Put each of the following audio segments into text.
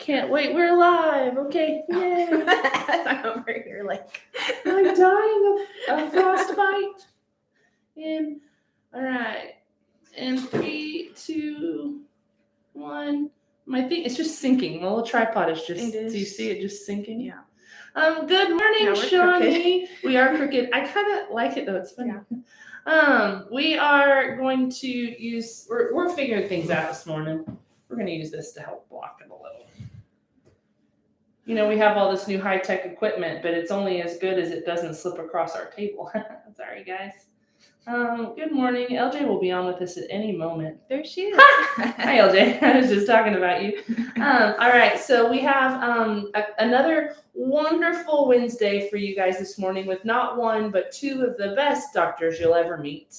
can't wait. We're alive. Okay. Yay. I'm over here like I'm dying of frostbite. And all right. And 3, 2, 1. My thing, it's just sinking. My little tripod is just. It is. Do you see it just sinking? Yeah. Good morning, Now we're Shawnee. We are crooked. I kind of like it though. It's funny. Yeah. We are going to use. We're figuring things out this morning. We're going to use this to help block it a little. You know, we have all this new high-tech equipment, but it's only as good as it doesn't slip across our table. Sorry, guys. Good morning. LJ will be on with us at any moment. There she is. Hi, LJ. I was just talking about you. All right, so we have another wonderful Wednesday for you guys this morning with not one, but 2 of the best doctors you'll ever meet.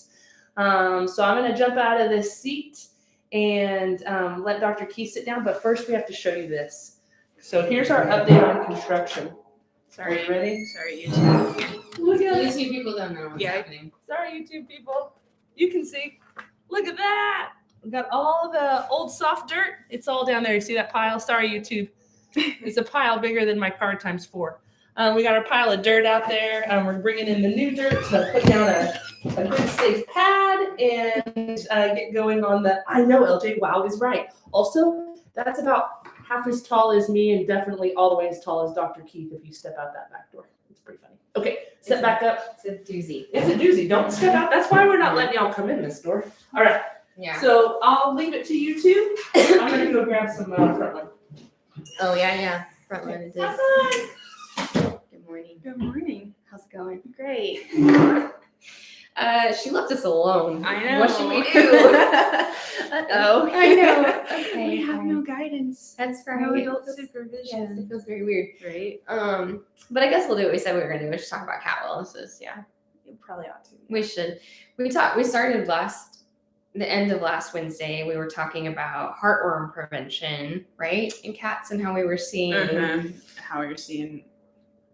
So I'm going to jump out of this seat and let Dr. Key sit down, but first we have to show you this. So here's our update on construction. Are you ready? Sorry, YouTube. Look at this. YouTube people don't know what's happening. Sorry, YouTube people. You can see. Look at that. We got all the old soft dirt. It's all down there. You see that pile? Sorry, YouTube. It's a pile bigger than my car times 4. We got our pile of dirt out there. We're bringing in the new dirt to put down a good safe pad and get going on the. I know LJ Wow is right. Also, that's about half as tall as me and definitely all the way as tall as Dr. Keith if you step out that back door. It's pretty funny. Okay, step back up. It's a doozy. It's a doozy. Don't step out. That's why we're not letting y'all come in this door. All right. Yeah. So I'll leave it to you two. I'm going to go grab some front line. Oh, yeah. Front line it is. Bye. Good morning. Good morning. How's it going? Great. She left us alone. I know. What should we do? Uh-oh. I know. Okay. We have no guidance. That's right. No adult Yes, supervision. it feels very weird. Right? But I guess we'll do what we said we were gonna do. We should talk about cat wellnesses. Yeah, You probably ought to. we should. We started the end of last Wednesday. We were talking about heartworm prevention, right, in cats, and how we were seeing. How you're seeing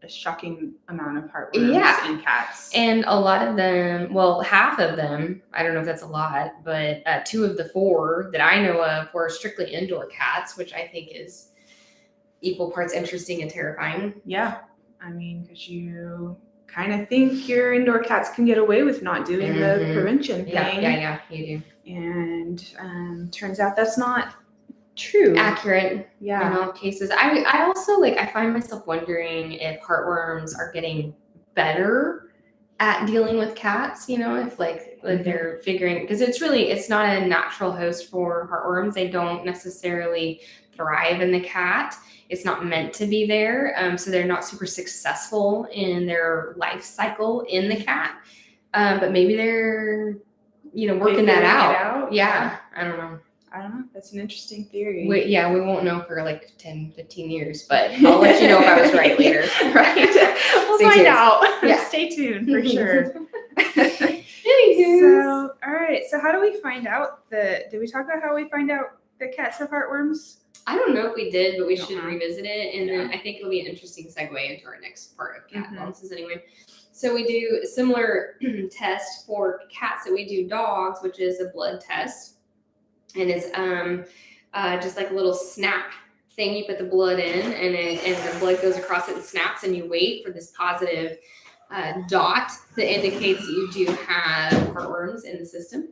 a shocking amount of heartworms in cats. And a lot of them, well, half of them, I don't know if that's a lot, but 2 of the 4 that I know of were strictly indoor cats, which I think is equal parts interesting and terrifying. Yeah. I mean, because you kind of think your indoor cats can get away with not doing the prevention thing. Yeah, you do. And turns out that's not true. Accurate Yeah. in all cases. I also I find myself wondering if heartworms are getting better at dealing with cats, if they're figuring, because it's not a natural host for heartworms. They don't necessarily thrive in the cat. It's not meant to be there. So they're not super successful in their life cycle in the cat. But maybe they're, working that out. Yeah. I don't know. That's an interesting theory. We won't know for 10, 15 years, but I'll let you know if I was right later. Right. We'll Stay find tuned. out. Yeah. Stay tuned for sure. Anywho. So, all right. So how do we find out did we talk about how we find out that cats have heartworms? I don't know if we did, but we should Uh-huh. revisit it. And then I think it'll be an interesting segue into our next part of cat wellnesses anyway. So we do a similar test for cats that we do dogs, which is a blood test. And it's just like a little snap thing. You put the blood in, and the blood goes across it and snaps, and you wait for this positive dot that indicates that you do have heartworms in the system.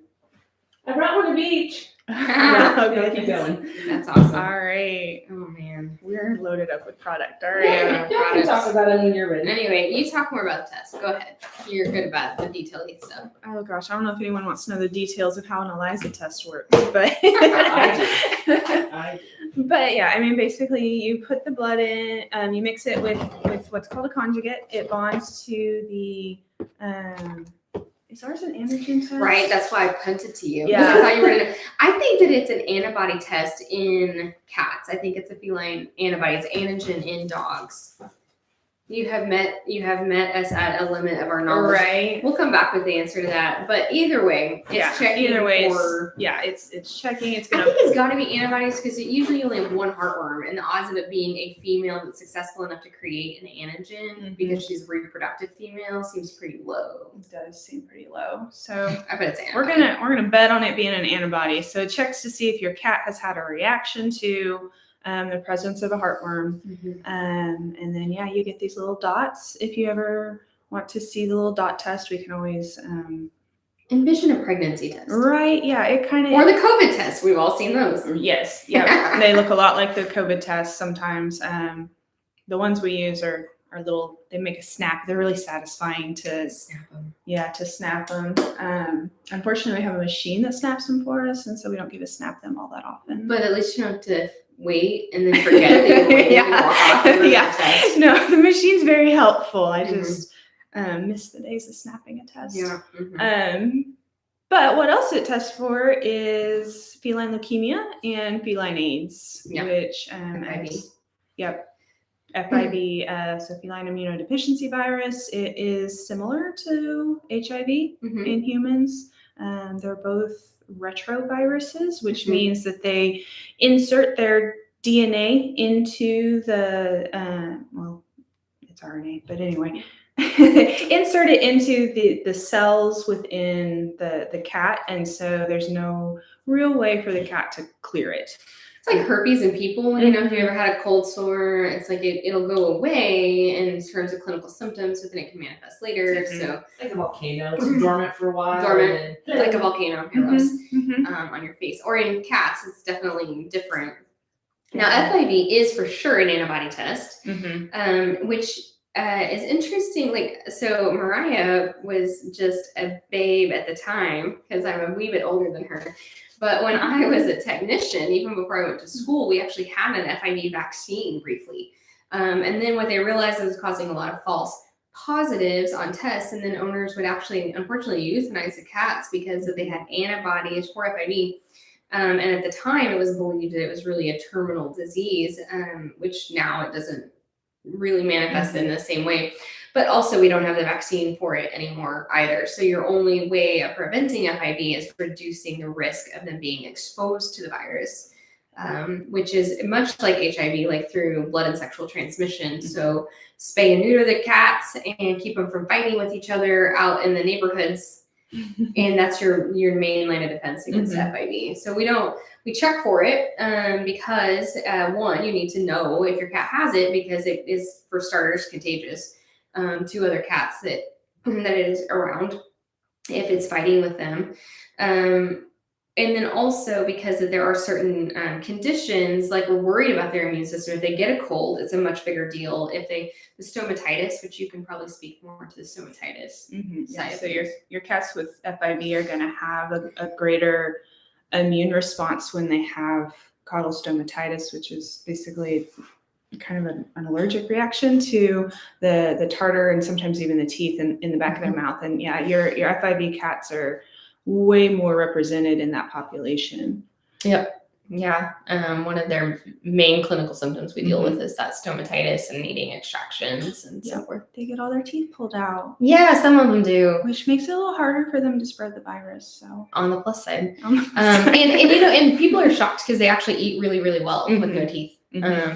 I brought one of each. Okay, keep going. That's awesome. All right. Oh man. We're loaded up with product. All right. Yeah, y'all can talk about it when you're ready. Anyway, you talk more about the test. Go ahead. You're good about the detailed stuff. Oh gosh, I don't know if anyone wants to know the details of how an ELISA test works, but I but yeah, I mean, basically, you put the blood in, you mix it with what's called a conjugate. It bonds to the is ours an antigen test? Right. That's why I punted to you. Yeah. I thought you were gonna. I think that it's an antibody test in cats. I think it's a feline antibody. It's antigen in dogs. You have met us at a limit of our knowledge. Right. We'll come back with the answer to that. But either way, it's checking Either way, for. it's checking. It's I gonna. think it's got to be antibodies because you usually only have one heartworm, and the odds of it being a female that's successful enough to create an antigen because she's a reproductive female seems pretty low. It does seem pretty low. So I bet it's we're antibody. gonna bet on it being an antibody. So it checks to see if your cat has had a reaction to the presence of a heartworm. And then, yeah, you get these little dots. If you ever want to see the little dot test, we can always, Envision a pregnancy test. right. Yeah, it kind of. Or the COVID test. We've all seen those. Yes. Yeah. They look a lot like the COVID test sometimes. The ones we use are little, they make a snap. They're really satisfying to Snap 'em. Yeah, to snap them. Unfortunately, we have a machine that snaps them for us, and so we don't get to snap them all that often. But at least you don't have to wait and then forget that you're waiting and walk off and run Yeah. the test. No, the machine's very helpful. I Mhm. just miss the days of snapping a test. Yeah. Mhm. But what else it tests for is feline leukemia and feline AIDS, Yeah. which FIV. Yep. FIV, so feline immunodeficiency virus. It is similar to HIV Mhm. in humans. They're both retroviruses, which Mhm. means that they insert their DNA into the, well, it's RNA, but anyway, insert it into the cells within the cat. And so there's no real way for the cat to clear it. It's like herpes in people. You know, if you ever had a cold sore, it's like it'll go away in terms of clinical symptoms, but then it can manifest later. Mhm. So Like a volcano. It's dormant for a while. dormant, and like a volcano, heroes, Mhm. on your face. Or in cats, it's definitely different. Now, FIV is for sure an antibody test, Mhm. which is interesting. Like, so Mariah was just a babe at the time because I'm a wee bit older than her. But when I was a technician, even before I went to school, we actually had an FIV vaccine briefly. And then what they realized, it was causing a lot of false positives on tests. And then owners would actually, unfortunately, euthanize the cats because they had antibodies for FIV. And at the time, it was believed that it was really a terminal disease, which now it doesn't really manifest in the same way. But also, we don't have the vaccine for it anymore either. So your only way of preventing FIV is reducing the risk of them being exposed to the virus, which is much like HIV, like through blood and sexual transmission. So spay and neuter the cats and keep them from fighting with each other out in the neighborhoods. And that's your main line of defense against FIV. So we check for it because one, you need to know if your cat has it because it is, for starters, contagious to other cats that it is around if it's fighting with them. And then also because there are certain conditions, like we're worried about their immune system. If they get a cold, it's a much bigger deal. If the stomatitis, which you can probably speak more to the stomatitis. Yeah, so your cats with FIV are going to have a greater immune response when they have caudal stomatitis, which is basically kind of an allergic reaction to the tartar and sometimes even the teeth in the back of their mouth. And yeah, your FIV cats are way more represented in that population. Yep. Yeah. One of their main clinical symptoms we deal with is that stomatitis and needing extractions and so forth. They get all their teeth pulled out. Yeah, some of them do. Which makes it a little harder for them to spread the virus. So On the plus side. And you know, and people are shocked because they actually eat really, really well with no teeth.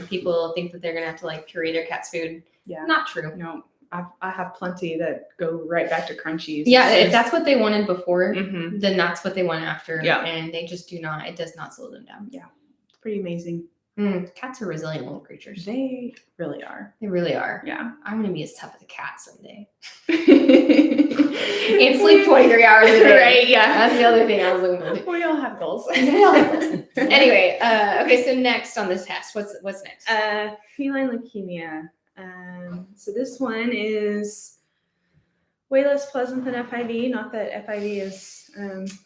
People think that they're gonna have to like puree their cat's food. Yeah. Not true. No, I have plenty that go right back to crunchies. Yeah, if that's what they wanted before, Mhm. then that's what they want after. Yeah. And they just do not, it does not slow them down. It's pretty amazing. Cats are resilient little creatures. They really are. They really are. Yeah. I'm gonna be as tough as a cat someday. And And sleep 23 hours a day. Right, yeah. That's the other thing I was looking for. We all have goals. Anyway, okay, so next on this test, what's next? Feline leukemia. So this one is way less pleasant than FIV. Not that FIV is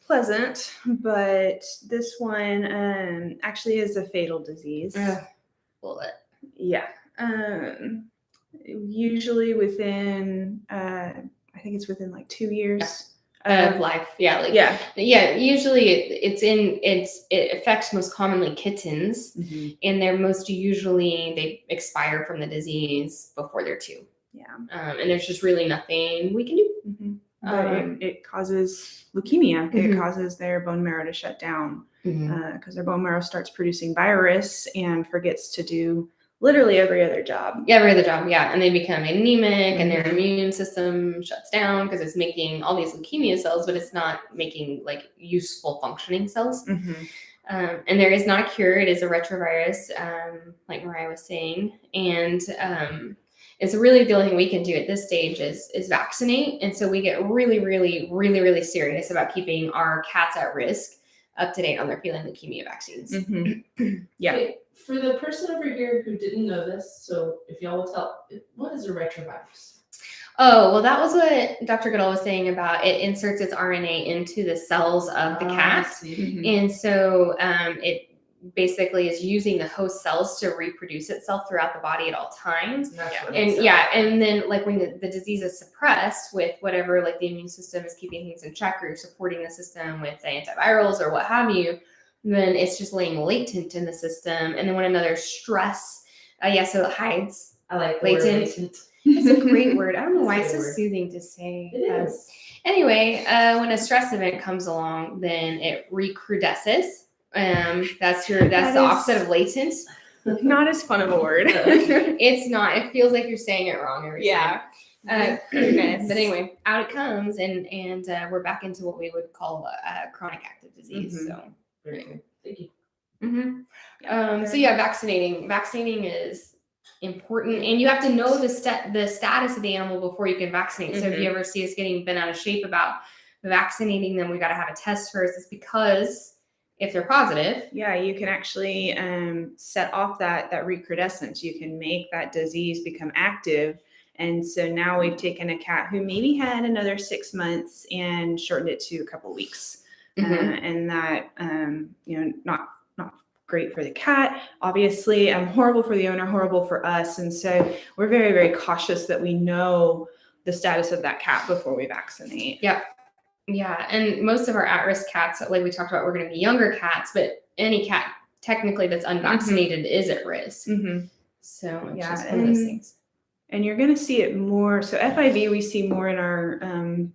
pleasant, but this one actually is a fatal disease. Bullet. Yeah. Usually within, I think it's within like 2 years. Of life. Yeah, like Yeah. yeah, usually it affects most commonly kittens, and they're most usually they expire from the disease before they're 2. Yeah. And there's just really nothing we can do. But it causes leukemia. It Mhm. causes their bone marrow to shut down because their bone marrow starts producing virus and forgets to do literally every other job. Yeah, every other job, yeah. And they become anemic and their immune system shuts down because it's making all these leukemia cells, but it's not making like useful functioning cells. And there is not a cure. It is a retrovirus, like Mariah was saying. And it's really the only thing we can do at this stage is vaccinate. And so we get really, really, really, really serious about keeping our cats at risk up to date on their feline leukemia vaccines. Yeah. Okay, for the person over here who didn't know this, so if y'all will tell, what is a retrovirus? Oh, well, that was what Dr. Goodall was saying about it inserts its RNA into the cells of the cat. And so it basically is using the host cells to reproduce itself throughout the body at all times. And then like when the disease is suppressed with whatever, like the immune system is keeping things in check, or you're supporting the system with the antivirals or what have you, then it's just laying latent in the system. And then when another stress, so it hides. I like latent. It's a great word. I don't know why it's so It's a good word. soothing to say. It is. Anyway, when a stress event comes along, then it recrudesces. That's the opposite of latent. Not as fun of a word. It's not. It feels like you're saying it wrong every time. Yeah. But anyway, out it comes, and we're back into what we would call a chronic active disease. Mhm. So. Very good. Thank you. Vaccinating is important, and you have to know the status of the animal before you can vaccinate. So if you ever see us getting bent out of shape about vaccinating them, we got to have a test first. It's because if they're positive, Yeah, you can actually set off that recrudescence. You can make that disease become active. And so now we've taken a cat who maybe had another 6 months and shortened it to a couple weeks. And that, not great for the cat, obviously, horrible for the owner, horrible for us. And so we're very, very cautious that we know the status of that cat before we vaccinate. Yeah, and most of our at-risk cats, like we talked about, we're going to be younger cats, but any cat technically that's unvaccinated is at risk. So it's just one of those things. And you're going to see it more. So FIV we see more in our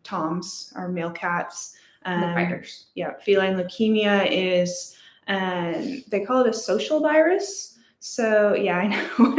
toms, our male cats. The fighters. Yeah, feline leukemia is, they call it a social virus. So yeah, I know,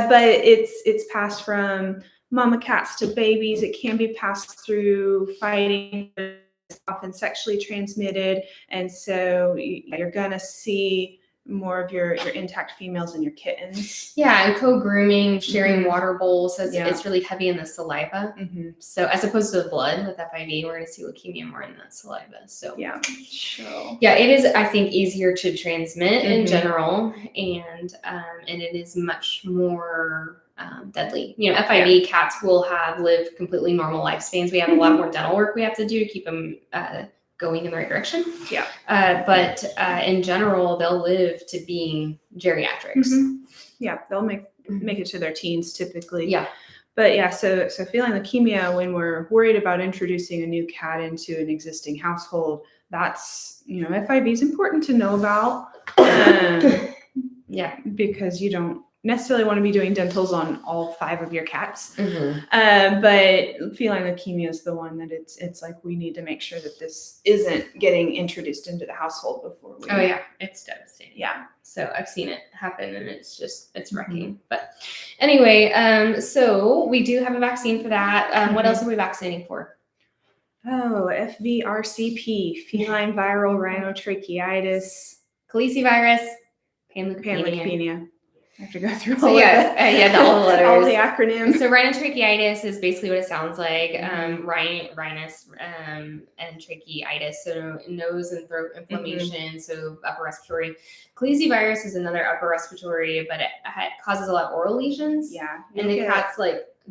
but it's passed from mama cats to babies. It can be passed through fighting, it's often sexually transmitted, and so you're gonna see more of your intact females and your kittens. Yeah, and co-grooming, sharing water bowls, Yeah. it's really heavy in the saliva. So as opposed to the blood with FIV, we're going to see leukemia more in the saliva. So Yeah. So yeah, it is, I think, easier to transmit in general, and it is much more deadly. FIV cats will have lived completely normal lifespans. We have a lot more dental work we have to do to keep them going in the right direction. Yeah. But in general, they'll live to being geriatrics. Yeah, they'll make it to their teens typically. Yeah. But yeah, so feline leukemia, when we're worried about introducing a new cat into an existing household, that's, FIV is important to know about. Yeah. Because you don't necessarily want to be doing dentals on all 5 of your cats. But feline leukemia is the one that it's like we need to make sure that this isn't getting introduced into the household before we. Oh yeah, it's devastating. Yeah. So I've seen it happen, and it's wrecking. But anyway, so we do have a vaccine for that. What else are we vaccinating for? Oh, FVRCP, feline viral rhinotracheitis, Calicivirus, panleukopenia. panleukopenia. I have to go through all So of all the letters. all the acronyms. So rhinotracheitis is basically what it sounds like. Rhinus and tracheitis, so nose and throat inflammation, so upper respiratory. Calicivirus is another upper respiratory, but it causes a lot of oral lesions. Yeah. And the cats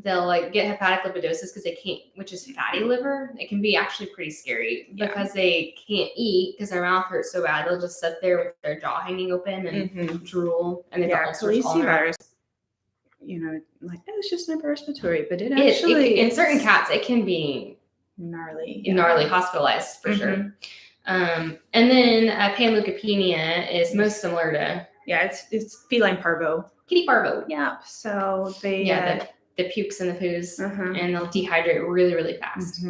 they'll get hepatic lipidosis because they can't, which is fatty liver. It can be actually pretty scary because they can't eat because their mouth hurts so bad. They'll just sit there with their jaw hanging open and drool, and they've got ulcers all around. It's just an upper respiratory, but it actually in certain cats it can be gnarly, hospitalized for sure. And then panleukopenia is most similar to it's feline parvo. kitty parvo. Yeah. So they The pukes and the poos, and they'll dehydrate really, really fast.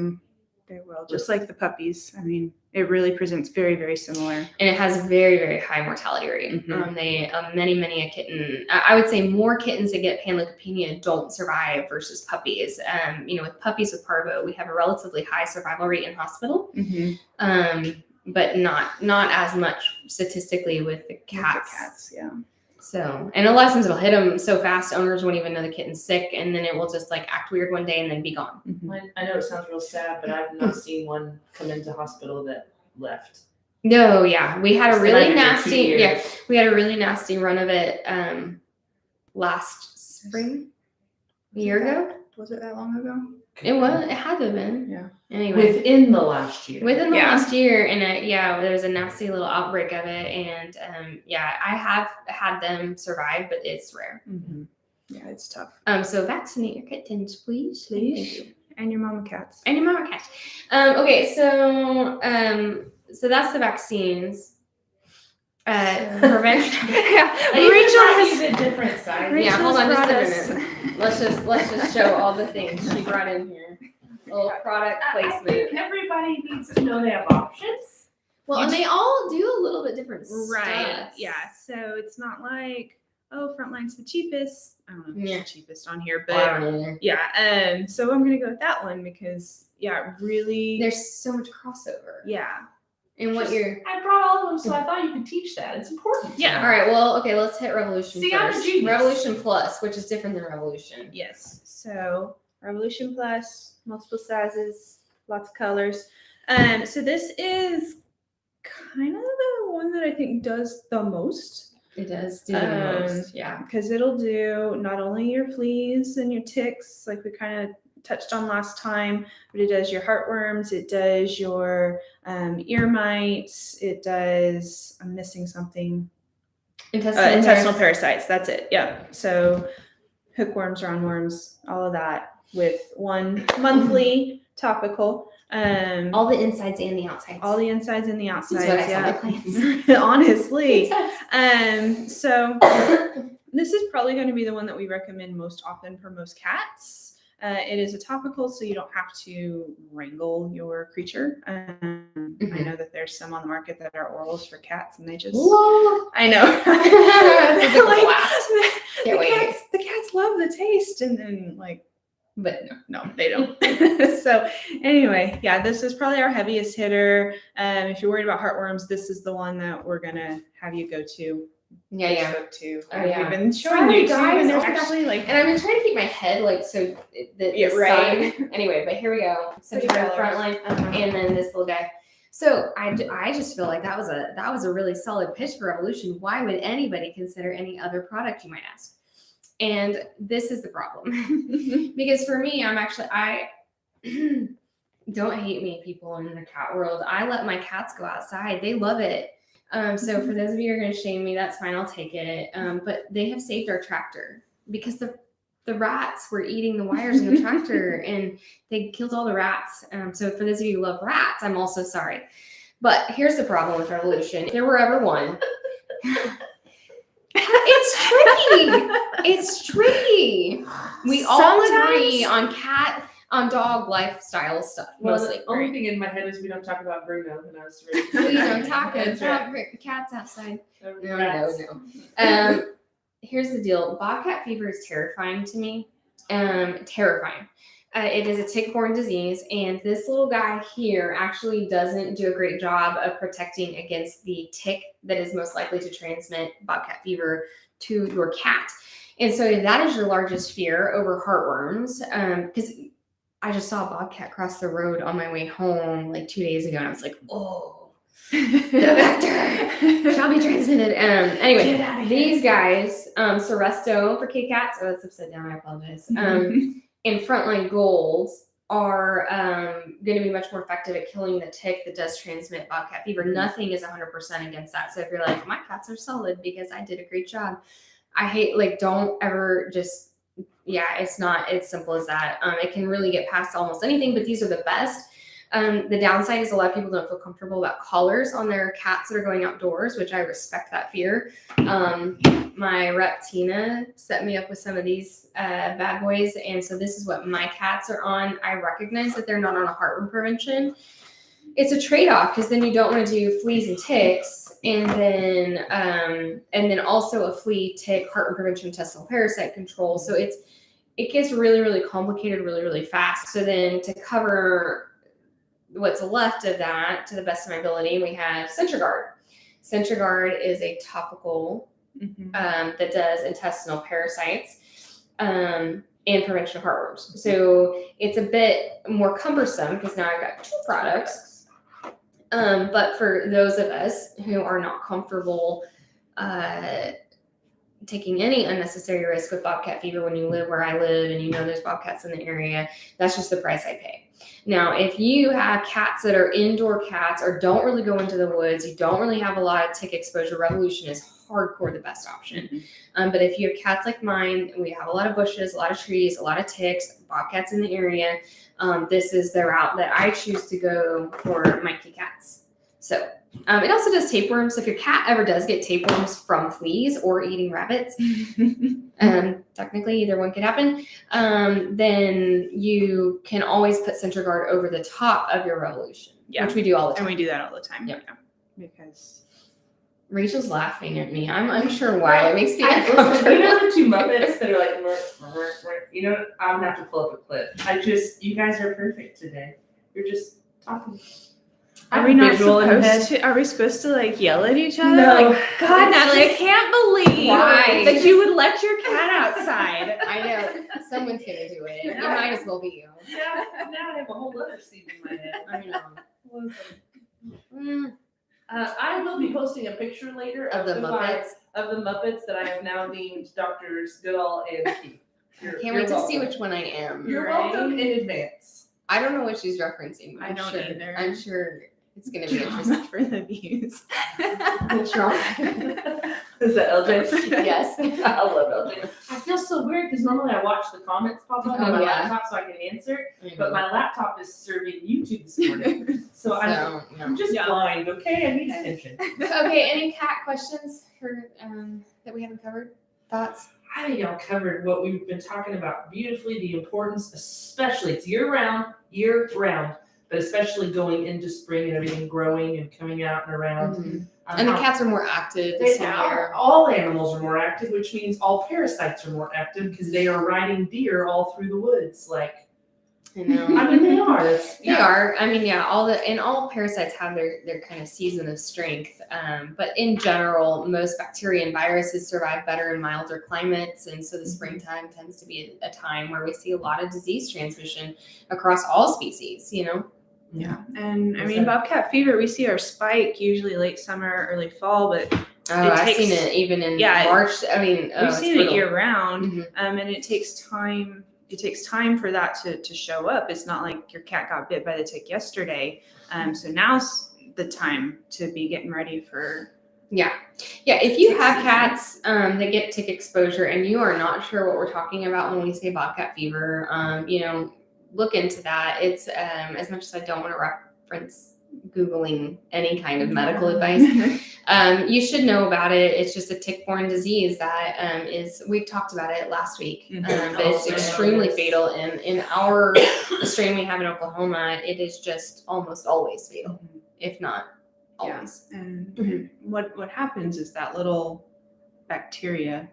They will, just like the puppies. I mean, it really presents very, very similar. And it has very, very high mortality rate. Many a kitten, I would say more kittens that get panleukopenia don't survive versus puppies. With puppies with parvo, we have a relatively high survival rate in hospital, but not as much statistically with the With the cats. yeah. So, and a lot of times it'll hit them so fast, owners won't even know the kitten's sick, and then it will just like act weird one day and then be gone. I know it sounds real sad, but I've not seen one come into hospital that left. No, yeah, we had a It's been really under 2 nasty, years. we had a really nasty run of it last spring, a year ago. Was it that long ago? It had to have been. Yeah. Anyway, Within the last year. within the Yeah. last year, and there was a nasty little outbreak of it, and I have had them survive, but it's rare. Yeah, it's tough. So vaccinate your kittens, please. Thank you. And your mama cats. And your mama cat. Okay, so that's the vaccines. Prevention. Yeah, Rachel has. has a different size. Yeah, hold on brought just a minute. Let's just show all the things she brought in here. A little product I think placement. everybody needs to know they have options. Well, and they all do a little bit different Right. stuff. Yeah. So it's not like, oh, Frontline's the cheapest. I don't know if Yeah. it's the cheapest on here, Well, I but don't either. yeah. So I'm gonna go with that one because yeah, really. There's so much crossover. Yeah. And what you're I brought all of them, so I thought you could teach that. It's important. Yeah. all right, well, okay, let's hit Revolution See, I'm a first. genius. Revolution Plus, which is different than Revolution. Yes. So Revolution Plus, multiple sizes, lots of colors. So this is kind of the one that I think does the most. It does do the most, yeah. Because it'll do not only your fleas and your ticks, like we kind of touched on last time, but it does your heartworms, it does your ear mites, it does, I'm missing something, intestinal parasites, that's it, yeah. So hookworms, roundworms, all of that with one monthly topical. All the insides and the outsides. All the insides and the outsides, what I tell my yeah. clients. Honestly. It So this is probably going to be the one that we recommend most often for most cats. It is a topical, so you don't have to wrangle your creature. I know that there's some on the market that are orals for cats, and they just. Whoa. I know. This is a blast. Can't wait. The cats love the taste, and then like, But no, they don't. So anyway, yeah, this is probably our heaviest hitter. If you're worried about heartworms, this is the one that we're gonna have you go to. yeah. Facebook too. Oh, yeah. We've been showing Sorry, you guys, and there's actually- actually like And I've been trying to keep my head like so that Yeah, the right. sun. Anyway, but here we go. Pretty Center colors. Frontline, Uh-huh. and then this little guy. So I just feel like that was a really solid pitch for Revolution. Why would anybody consider any other product, you might ask? And this is the problem. Because for me, I don't hate me, people in the cat world. I let my cats go outside. They love it. So for those of you who are going to shame me, that's fine. I'll take it. But they have saved our tractor because the rats were eating the wires in the tractor and they killed all the rats. So for those of you who love rats, I'm also sorry. But here's the problem with Revolution. If there were ever one, it's tricky. It's tricky. We all agree on dog lifestyle stuff. Well, Mostly. the only right? thing in my head is we don't talk about Bruno, and I was really. We don't talk That's about right. cats outside. Rats. No. Here's the deal. Bobcat fever is terrifying to me. Terrifying. It is a tick-borne disease, and this little guy here actually doesn't do a great job of protecting against the tick that is most likely to transmit bobcat fever to your cat. And so if that is your largest fear over heartworms, because I just saw a bobcat cross the road on my way home like 2 days ago, and I was like, oh, the vector shall be transmitted. Anyway, Get outta here. these guys, Seresto for kitty cats, oh, it's upside down, I apologize. And Frontline Golds are going to be much more effective at killing the tick that does transmit bobcat fever. Nothing is 100% against that. So if you're like, my cats are solid because I did a great job, I hate, like, don't ever just, it's not as simple as that. It can really get past almost anything, but these are the best. The downside is a lot of people don't feel comfortable about collars on their cats that are going outdoors, which I respect that fear. My rep Tina set me up with some of these bad boys, and so this is what my cats are on. I recognize that they're not on a heartworm prevention. It's a trade-off because then you don't want to do fleas and ticks, and then also a flea, tick, heartworm prevention, intestinal parasite control. So it gets really, really complicated really, really fast. So then to cover what's left of that to the best of my ability, we have CentraGuard. Centriguard is a topical Mhm. that does intestinal parasites and prevention of heartworms. So it's a bit more cumbersome because now I've got 2 products. But for those of us who are not comfortable taking any unnecessary risk with bobcat fever when you live where I live and you know there's bobcats in the area, that's just the price I pay. Now, if you have cats that are indoor cats or don't really go into the woods, you don't really have a lot of tick exposure, Revolution is hardcore the best option. But if you have cats like mine, we have a lot of bushes, a lot of trees, a lot of ticks, bobcats in the area, this is the route that I choose to go for my key cats. So it also does tapeworms. So if your cat ever does get tapeworms from fleas or eating rabbits, technically either one could happen, then you can always put Centriguard over the top of your Revolution, which we do all the And time. we do that all the time. Yep. Yeah. Because Rachel's laughing at me. I'm unsure why. It makes me You uncomfortable. know the 2 Muppets that are like, you know, I'm gonna have to pull up a clip. You guys are perfect today. You're just talking. I are have we a not visual in my supposed head. to? Are we supposed to like yell at each other? No. Like, God, It's Natalie, I just- can't believe Why? that you would let your cat outside. I know. Someone's going to do it. It might as well be you. Now I have a whole other scene in my head. I know. I will be posting a picture later Of the who Muppets. of the Muppets that I have now named Doctors Goodall and Keith. Can't wait to see which one I am. You're Right. welcome in advance. I don't know what she's referencing. But I I'm don't sure, either. I'm sure it's going to be interesting. For the views. What's wrong? Is that LJ? Yes. I love LJ. I feel so weird because normally I watch the comments pop up on Oh, my yeah. laptop so I can answer, but my laptop is serving YouTube this morning. So I'm just Yeah. blind, okay? I need attention. Okay, any cat questions for that we haven't covered? Thoughts? I think y'all covered what we've been talking about beautifully, the importance, especially it's year round, but especially going into spring and everything growing and coming out and around. And the how- cats are more active they this time of are, year. all animals are more active, which means all parasites are more active because they are riding deer all through the woods. Like, I know. I mean, they are. It's, They are. I mean, yeah, all parasites have their kind of season of strength. But in general, most bacteria and viruses survive better in milder climates. And so the springtime tends to be a time where we see a lot of disease transmission across all species, you know? Yeah. And I mean, bobcat fever, we see our spike usually late summer, early fall, but Oh, I've takes- seen it even in yeah, March. I mean, we've seen it year round. Mhm. And it takes time. It takes time for that to show up. It's not like your cat got bit by the tick yesterday. So now's the time to be getting ready for. Yeah, if you Tick have season. cats that get tick exposure and you are not sure what we're talking about when we say bobcat fever, you know, look into that. It's as much as I don't want to reference Googling any kind of medical advice, you should know about it. It's just a tick-borne disease that we've talked about it last week, but it's Oh, extremely yes. fatal. And in the strain we have in Oklahoma, it is just almost always fatal, if not always. And what happens is that little bacteria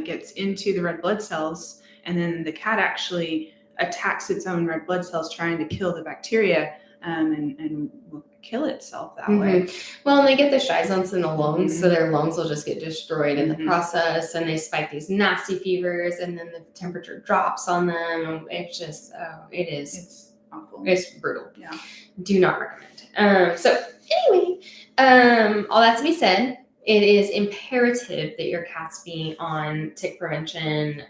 gets into the red blood cells, and then the cat actually attacks its own red blood cells, trying to kill the bacteria, and will kill itself that way. Well, and they get the Scheizons in the lungs, so their lungs will just get destroyed in the Mhm. process, and they spike these nasty fevers, and then the temperature drops on them. And it's just, It's awful. it's brutal. Yeah. Do not recommend. So anyway, all that to be said, it is imperative that your cats be on tick prevention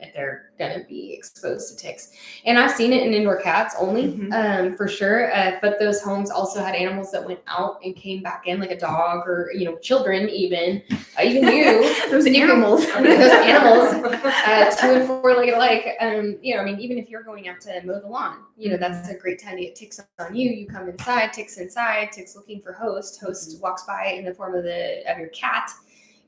if they're going to be exposed to ticks. And I've seen it in indoor cats only, for sure. But those homes also had animals that went out and came back in, like a dog or, you know, children even you. Those You can- animals. those animals, 2 and 4-legged alike. You know, I mean, even if you're going out to mow the lawn, you know, that's a great time to get ticks on you. You come inside, ticks looking for host. Host walks by in the form of your cat,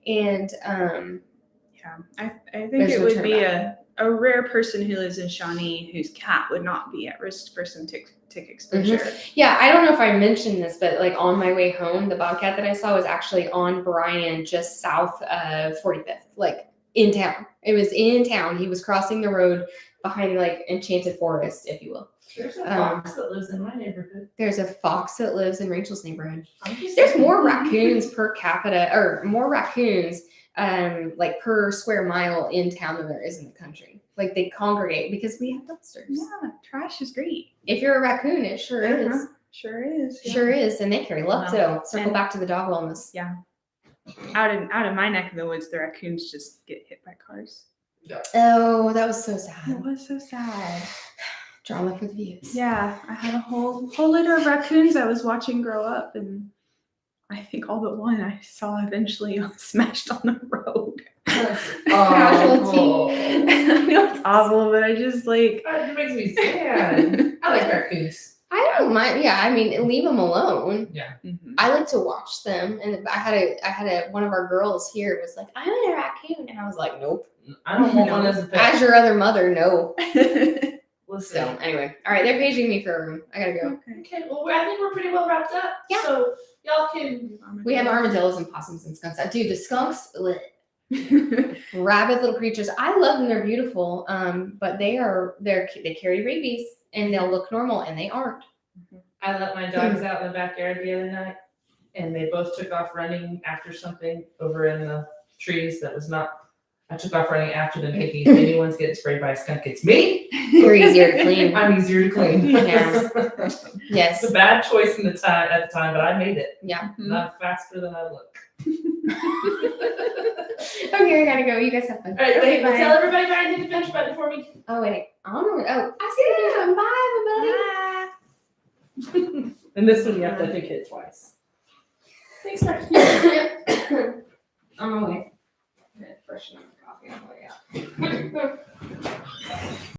and Yeah, I think There's it no would be turnabout. a rare person who lives in Shawnee whose cat would not be at risk for some tick exposure. yeah, I don't know if I mentioned this, but like on my way home, the bobcat that I saw was actually on Bryan, just south of 45th, like in town. It was in town. He was crossing the road behind like Enchanted Forest, if you will. There's a Um, fox that lives in my neighborhood. There's a fox that lives in Rachel's neighborhood. I'm just There's saying. more raccoons per capita, or more raccoons, like per square mile in town than there is in the country. Like they congregate because we have dumpsters. Yeah, trash is great. If you're a raccoon, it sure is. Uh-huh. Sure is. yeah. Sure is, and they carry love Wow. too. Circle And- back to the dog wellness. Yeah. Out in my neck of the woods, the raccoons just get hit by cars. Oh, that was so It sad. was so sad. Drama for the views. Yeah, I had a whole litter of raccoons I was watching grow up, and I think all but one I saw eventually smashed on the road. Casualty. I know it's awful, but I just like. It makes me sad. I like raccoons. I don't mind. Yeah, I mean, leave them alone. Mhm. I like to watch them, and I had a one of our girls here was like, "I want a raccoon," and I was like, "Nope." I don't want one as a pet. As your other mother, no. So Listen. anyway, all right, they're paging me for a room. I gotta go. Okay. Okay, well, I think we're pretty well wrapped up. Yeah. So y'all can. We have armadillos and possums and skunks. Dude, the skunks, ugh, rabid little creatures. I love them. They're beautiful. But they carry rabies and they'll look normal and they aren't. I let my dogs out in the backyard the other night, and they both took off running after something over in the trees that was not. I took off running after them, thinking if anyone's getting sprayed by a skunk, it's me. They're easier to clean. I'm easier to clean. Yeah. Yes. It's a bad choice at the time, but I made it. Yeah. I'm faster than I look. Okay, I gotta go. You guys have fun. All right, Okay, wait, bye. tell everybody about hit the finish button for me. Oh wait. I don't know. Oh, I see the finish button. Bye, And this one you have to hit it twice. Thanks, Mark. everybody. I'm away. Freshen up the coffee on the way out.